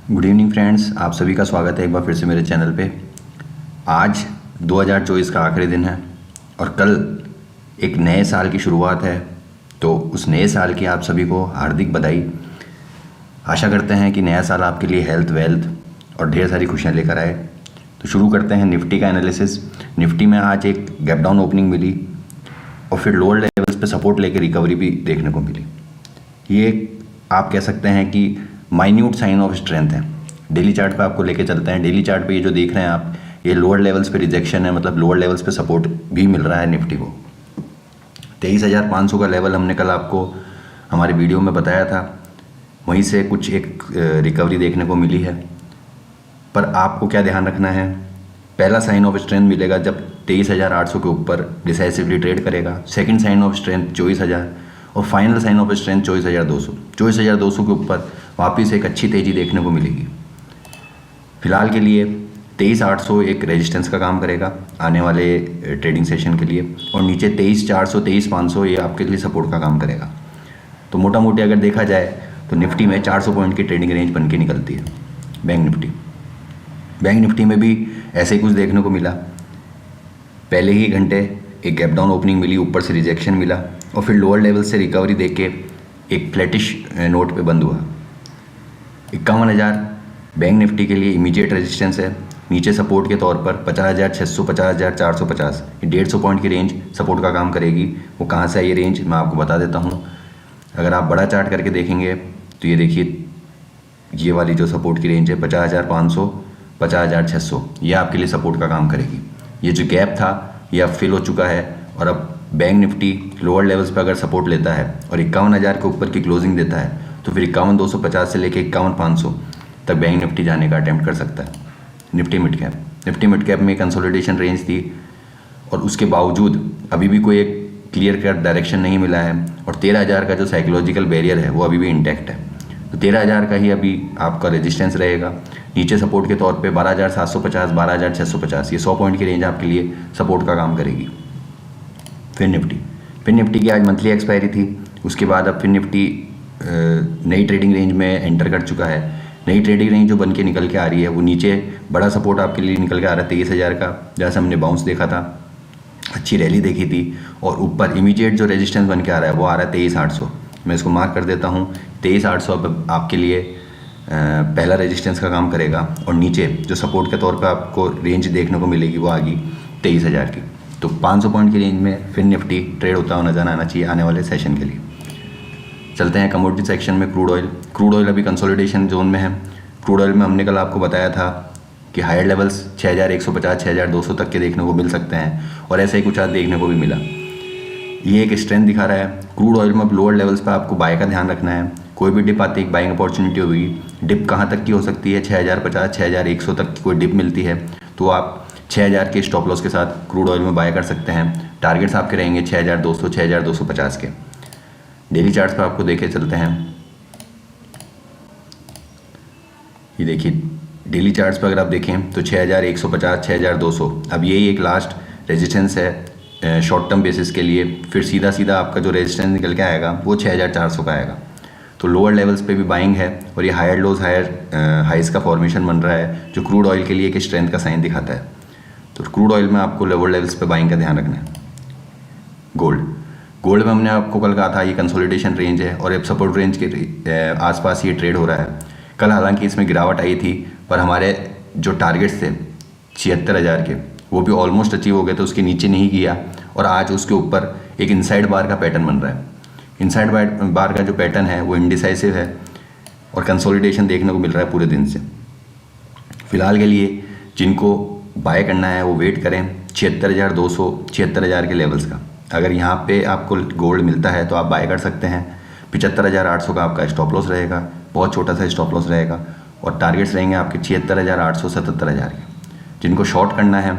Good evening friends, आप सभी का स्वागत है एक बार फिर से मेरे चैनल पे। आज 2024 का आखिरी दिन है और कल एक नए साल की शुरुआत है, तो उस नए साल की आप सभी को हार्दिक बधाई। आशा करते हैं कि नया साल आपके लिए हेल्थ, वेल्थ और ढेर सारी खुशियाँ लेकर आए। तो शुरू करते हैं निफ्टी का एनालिसिस। निफ्टी में आज एक गैप डाउन ओपनिंग मिली और फिर लोअर लेवल्स पे सपोर्ट लेकर रिकवरी भी देखने को मिली। ये आप कह सकते हैं कि माइन्यूट साइन ऑफ स्ट्रेंथ है। डेली चार्ट पे आपको लेके चलते हैं। डेली चार्ट पे ये जो देख रहे हैं आप, ये लोअर लेवल्स पे रिजेक्शन है, मतलब लोअर लेवल्स पे सपोर्ट भी मिल रहा है निफ्टी को। 23,500 का लेवल हमने कल आपको हमारे वीडियो में बताया था, वहीं से कुछ एक रिकवरी देखने को मिली है। पर आपको क्या ध्यान रखना है, पहला साइन ऑफ स्ट्रेंथ मिलेगा जब 23,800 के ऊपर डिसाइसिवली ट्रेड करेगा। सेकंड साइन ऑफ स्ट्रेंथ 24,000 और फाइनल साइन ऑफ स्ट्रेंथ 24,200। 24,200 के ऊपर वापस एक अच्छी तेज़ी देखने को मिलेगी। फिलहाल के लिए 23,800 एक रेजिस्टेंस का काम करेगा आने वाले ट्रेडिंग सेशन के लिए, और नीचे 23,400 23,500 ये आपके लिए सपोर्ट का काम करेगा। तो मोटा मोटी अगर देखा जाए तो निफ्टी में 400 पॉइंट की ट्रेडिंग रेंज बन के निकलती है। बैंक निफ्टी में भी ऐसे ही कुछ देखने को मिला। पहले ही घंटे एक गैप डाउन ओपनिंग मिली, ऊपर से रिजेक्शन मिला और फिर लोअर लेवल से रिकवरी देख के एक फ्लैटिश नोट पे बंद हुआ। 51,000 बैंक निफ्टी के लिए इमीडिएट रेजिस्टेंस है। नीचे सपोर्ट के तौर पर 50,600 50,450 ये 150 पॉइंट की रेंज सपोर्ट का काम करेगी। वो कहाँ से आई ये रेंज मैं आपको बता देता हूँ। अगर आप बड़ा चार्ट करके देखेंगे तो ये देखिए, ये वाली जो सपोर्ट की रेंज है 50,500 50,600 ये आपके लिए सपोर्ट का काम करेगी। ये जो गैप था ये अब फिल हो चुका है और अब बैंक निफ्टी लोअर लेवल्स पर अगर सपोर्ट लेता है और 51,000 के ऊपर की क्लोजिंग देता है तो फिर 51,250 से लेकर 51,500 तक बैंक निफ्टी जाने का अटेम्प्ट कर सकता है। निफ्टी मिड कैप में कंसोलिडेशन रेंज थी और उसके बावजूद अभी भी कोई एक क्लियर कट डायरेक्शन नहीं मिला है और 13,000 का जो साइकोलॉजिकल बैरियर है वो अभी भी इंटैक्ट है। तो 13,000 का ही अभी आपका रेजिस्टेंस रहेगा। नीचे सपोर्ट के तौर पे 12,750 12,650 ये 100 पॉइंट की रेंज आपके लिए सपोर्ट का काम करेगी। फिर निफ्टी की आज मंथली एक्सपायरी थी, उसके बाद अब फिर निफ्टी नई ट्रेडिंग रेंज में एंटर कर चुका है। नई ट्रेडिंग रेंज जो बन के निकल के आ रही है वो नीचे बड़ा सपोर्ट आपके लिए निकल के आ रहा है 23,000 का, जैसे हमने बाउंस देखा था, अच्छी रैली देखी थी। और ऊपर इमीडिएट जो रेजिस्टेंस बन के आ रहा है वो आ रहा है 23,800। मैं इसको मार्क कर देता हूँ। 23,800 अब आपके लिए पहला रेजिस्टेंस का काम करेगा और नीचे जो सपोर्ट के तौर पे आपको रेंज देखने को मिलेगी वो आ गई 23,000 की। तो 500 पॉइंट की रेंज में फिर निफ्टी ट्रेड होता हुआ नजर आना चाहिए आने वाले सेशन के लिए। चलते हैं कमोडिटी सेक्शन में। क्रूड ऑयल अभी कंसोलिडेशन जोन में है। क्रूड ऑयल में हमने कल आपको बताया था कि हायर लेवल्स 6,150 6,200 तक के देखने को मिल सकते हैं और ऐसे ही कुछ आज देखने को भी मिला। ये एक स्ट्रेंथ दिखा रहा है। क्रूड ऑयल में अब लोअर लेवल्स पर आपको बाय का ध्यान रखना है। कोई भी डिप आती है एक बाइंग अपॉर्चुनिटी होगी। डिप कहाँ तक की हो सकती है, 6,050 6,100 तक की कोई डिप मिलती है तो आप 6,000 के स्टॉप लॉस के साथ क्रूड ऑयल में बाय कर सकते हैं। टारगेट्स आपके रहेंगे 6,200 6,250 के। डेली चार्ट्स पर आपको देखे चलते हैं। ये देखिए डेली चार्ट्स पर अगर आप देखें तो 6,150 6,200 अब यही एक लास्ट रेजिस्टेंस है शॉर्ट टर्म बेसिस के लिए। फिर सीधा आपका जो रेजिस्टेंस निकल के आएगा वो 6,400 का आएगा। तो लोअर लेवल्स पे भी बाइंग है और ये हायर लोज हाइज का फॉर्मेशन बन रहा है जो क्रूड ऑयल के लिए एक स्ट्रेंथ का साइन दिखाता है। तो क्रूड ऑयल में आपको लोअर लेवल्स पे बाइंग का ध्यान रखना है। गोल्ड में हमने आपको कल कहा था ये कंसोलिडेशन रेंज है और अब सपोर्ट रेंज के आसपास ये ट्रेड हो रहा है। कल हालांकि इसमें गिरावट आई थी पर हमारे जो टारगेट्स थे 76,000 के वो भी ऑलमोस्ट अचीव हो गए, तो उसके नीचे नहीं गया और आज उसके ऊपर एक इनसाइड बार का पैटर्न बन रहा है। इनसाइड बार का जो पैटर्न है वो इंडिसाइसिव है और कंसोलिडेशन देखने को मिल रहा है पूरे दिन से। फिलहाल के लिए जिनको बाय करना है वो वेट करें 76,200 76,000 के लेवल्स का। अगर यहाँ पे आपको गोल्ड मिलता है तो आप बाय कर सकते हैं। 75,800 का आपका स्टॉप लॉस रहेगा, बहुत छोटा सा स्टॉप लॉस रहेगा और टारगेट्स रहेंगे आपके 76,800 77,000 के। जिनको शॉर्ट करना है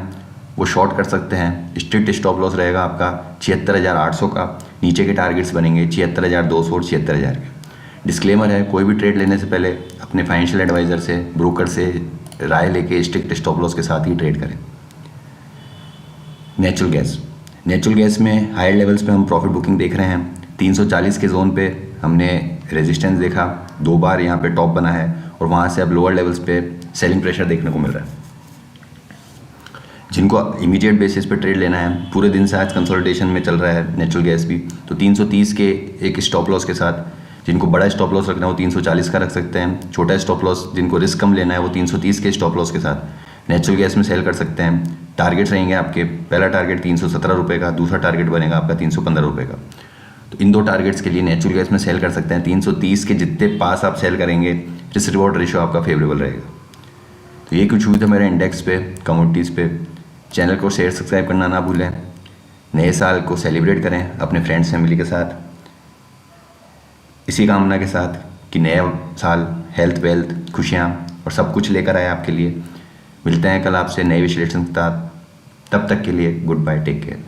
वो शॉर्ट कर सकते हैं। स्ट्रिक्ट स्टॉप लॉस रहेगा आपका 76,800 का। नीचे के टारगेट्स बनेंगे 76,200 और 76,000 के। डिस्क्लेमर है, कोई भी ट्रेड लेने से पहले अपने फाइनेंशियल एडवाइज़र से, ब्रोकर से राय लेके स्ट्रिक्ट स्टॉप लॉस के साथ ही ट्रेड करें। नेचुरल गैस में हायर लेवल्स पे हम प्रॉफिट बुकिंग देख रहे हैं। 340 के जोन पे हमने रेजिस्टेंस देखा 2 बार यहाँ पे टॉप बना है और वहाँ से अब लोअर लेवल्स पे सेलिंग प्रेशर देखने को मिल रहा है। जिनको इमीडिएट बेसिस पे ट्रेड लेना है, पूरे दिन से आज कंसोलिडेशन में चल रहा है नेचुरल गैस भी, तो 330 के एक स्टॉप लॉस के साथ, जिनको बड़ा स्टॉप लॉस रखना है वो 340 का रख सकते हैं। छोटा स्टॉप लॉस जिनको रिस्क कम लेना है वो 330 के स्टॉप लॉस के साथ नेचुरल गैस में सेल कर सकते हैं। टारगेट्स रहेंगे आपके, पहला टारगेट 317 रुपये का, दूसरा टारगेट बनेगा आपका 315 रुपये का। तो इन 2 टारगेट्स के लिए नेचुरल गैस में सेल कर सकते हैं। 330 के जितने पास आप सेल करेंगे, रिस्क रिवॉर्ड रेशियो आपका फेवरेबल रहेगा। तो ये कुछ हुई था मेरे इंडेक्स पे, कमोडिटीज़ पे। चैनल को शेयर सब्सक्राइब करना ना भूलें। नए साल को सेलिब्रेट करें अपने फ्रेंड्स फैमिली के साथ, इसी कामना के साथ कि नया साल हेल्थ वेल्थ खुशियाँ और सब कुछ लेकर आए आपके लिए। मिलते हैं कल आपसे नए विश्लेषण के साथ, तब तक के लिए गुड बाय, टेक केयर।